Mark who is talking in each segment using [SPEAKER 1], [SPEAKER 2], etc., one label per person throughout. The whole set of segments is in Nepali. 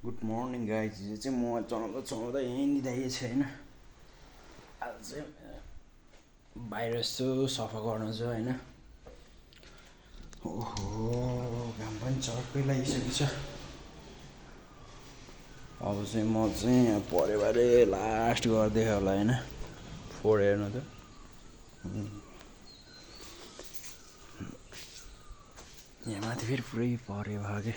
[SPEAKER 1] गुड मर्निङ गाइज हिजो चाहिँ म चलाउँदा यहीँनिर छैन। आज चाहिँ बाहिर यसो सफा गर्नु छ होइन। ओहो घाम पनि चर्कै लागिसकेको छ। अब चाहिँ म चाहिँ यहाँ परेबारे लास्ट गर्दै होला होइन। फोर हेर्नु त यहाँ माथि फेरि पुरै पऱ्यो भयो क्या।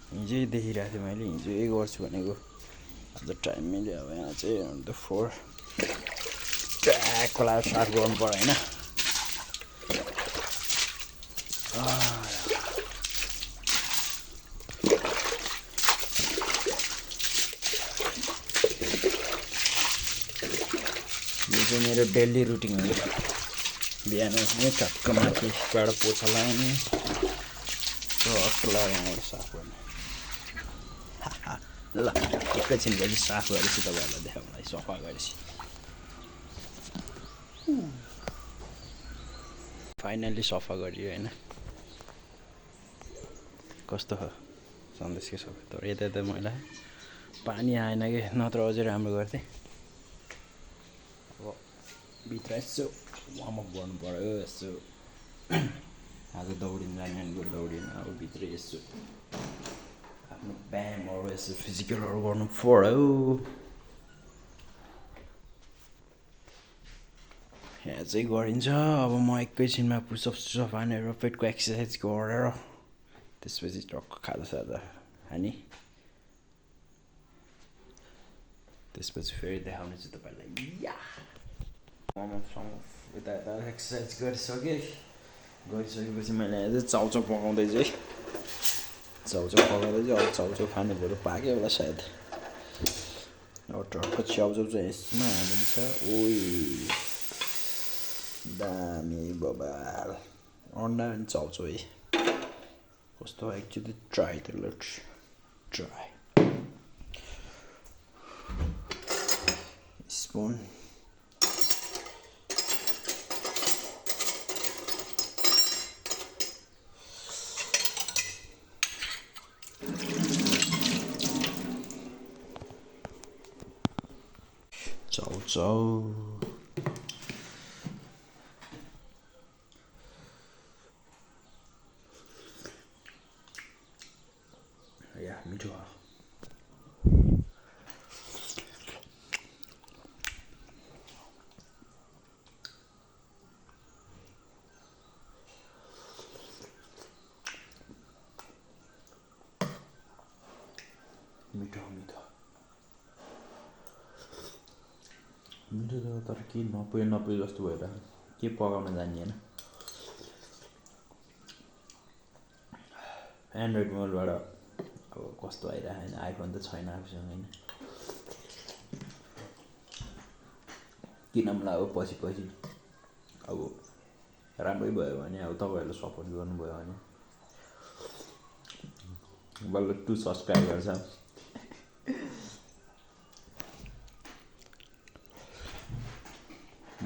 [SPEAKER 1] हिजै देखिरहेको थिएँ मैले, हिजै गर्छु भनेको आज टाइम मिल्यो। अब यहाँ चाहिँ अन्त फोर ट्याक खोला साफ गर्नु पर्यो होइन। यो चाहिँ मेरो डेली रुटिन हो। बिहान उठ्ने टक्क माथिबाट पोछा लगाउने टक्क लगाएर साफ गर्ने। ल एकैछिनपछि साफ गरेपछि तपाईँहरूलाई देखाउँलाई सफा गरेपछि। फाइनल्ली सफा गरियो होइन। कस्तो हो सन्देशकै सफा। तर यता मैला पानी आएन कि, नत्र अझै राम्रो गर्थेँ। अब भित्र यसो वार्मअप गर्नु पऱ्यो यसो। आज दौडिनु जाने दौडिनु, अब भित्र यसो आफ्नो व्यायामहरू यसो फिजिकलहरू गर्नु पऱ्यो। यहाँ चाहिँ गरिन्छ। अब म एकैछिनमा पुसअप हानेर पेटको एक्सर्साइज गरेर त्यसपछि टक्क खाजा हानी त्यसपछि फेरि देखाउने छु तपाईँलाई। यता एक्सर्साइज गरिसकेपछि मैले अझै चाउचाउ पकाउँदै चाहिँ अब चाउचाउ खाने कुरो पाक्यो होला सायद। अब टक्क च्याउचाउ चाहिँ यसमा हालिन्छ। ओइ दामी बबाल अन्डा अनि चाउचाउ है। कस्तो एक्चुअली ट्राई त लेट्स ट्राई। स्पुन चाउचाउ या मिठो हो। मिठो त तर के नपुगे जस्तो भएर के पकाउन जान्ने होइन। एन्ड्रोइड मोबाइलबाट अब कस्तो आइरहेको होइन। आइफोन त छैन आफूसँग होइन। किनौँला अब पछि अब राम्रै भयो भने, अब तपाईँहरूले सपोर्ट गर्नुभयो भने बल्ल 2 सब्सक्राइबर छ।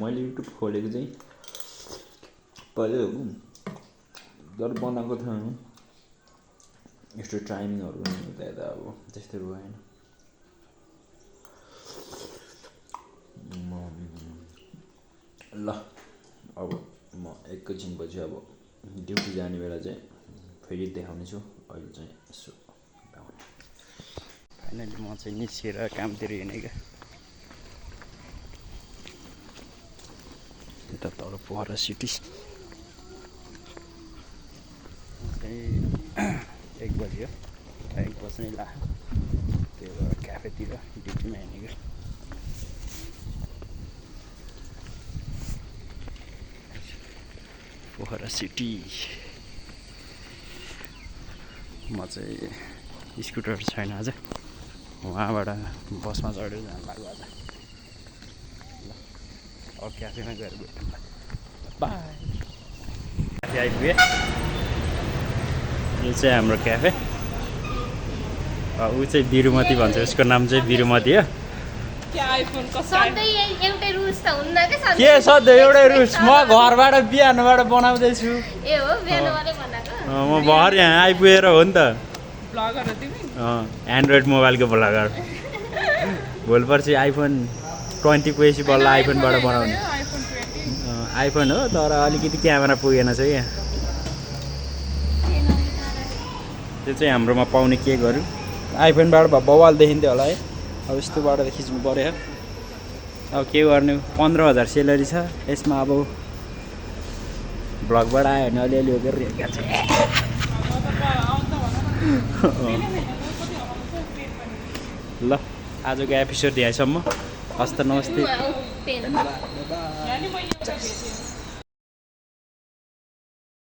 [SPEAKER 1] मैले युट्युब खोलेको चाहिँ पहिले जब बनाएको थिएँ यस्तो टाइमिङहरू यता अब त्यस्तै भएन। ल अब म एकैछिनपछि अब ड्युटी जाने बेला चाहिँ फेरि देखाउने छु। अहिले चाहिँ यसो फाइनली म चाहिँ निस्केर कामतिर हिँडेँ क्या। यता तल पोखरा सिटी चाहिँ 1 बज्यो। 1 बज्नै ला त्यो क्याफेतिर ड्युटीमा हिँडेँ क्या। पोखरा सिटी म चाहिँ स्कुटर छैन आज, वहाँबाट बसमा चढेर जानु लाग्यो आज। ल अब क्याफेमा गएर भेटौँ। बाई। क्याफे आइपुगेँ। यो चाहिँ हाम्रो क्याफे। ऊ चाहिँ बिरुमती भन्छ, उसको नाम चाहिँ बिरुमती हो। के सधैँ एउटै रुस। म घरबाट बिहानबाट बनाउँदैछु। म भर्खर यहाँ आइपुगेर हो नि त।
[SPEAKER 2] ब्लगर हो तिमी
[SPEAKER 1] एन्ड्रोइड मोबाइलको ब्लगर भोलि पर्सि आइफोन 20 पुगेपछि बल्ल आइफोनबाट बनाउने
[SPEAKER 2] आइफोन 20
[SPEAKER 1] आइफोन हो तर अलिकति क्यामेरा पुगेन छ क्या त्यो चाहिँ हाम्रोमा पाउने केकहरू आइफोनबाट बवाल देखिन्थ्यो होला है अब यस्तोबाट खिच्नु पऱ्यो अब के गर्ने 15,000 सेलेरी छ यसमा अब भ्लगबाट आयो भने अलिअलि गरिरहेका छ ल आजको एपिसोड यहाँसम्म हस्त नमस्ते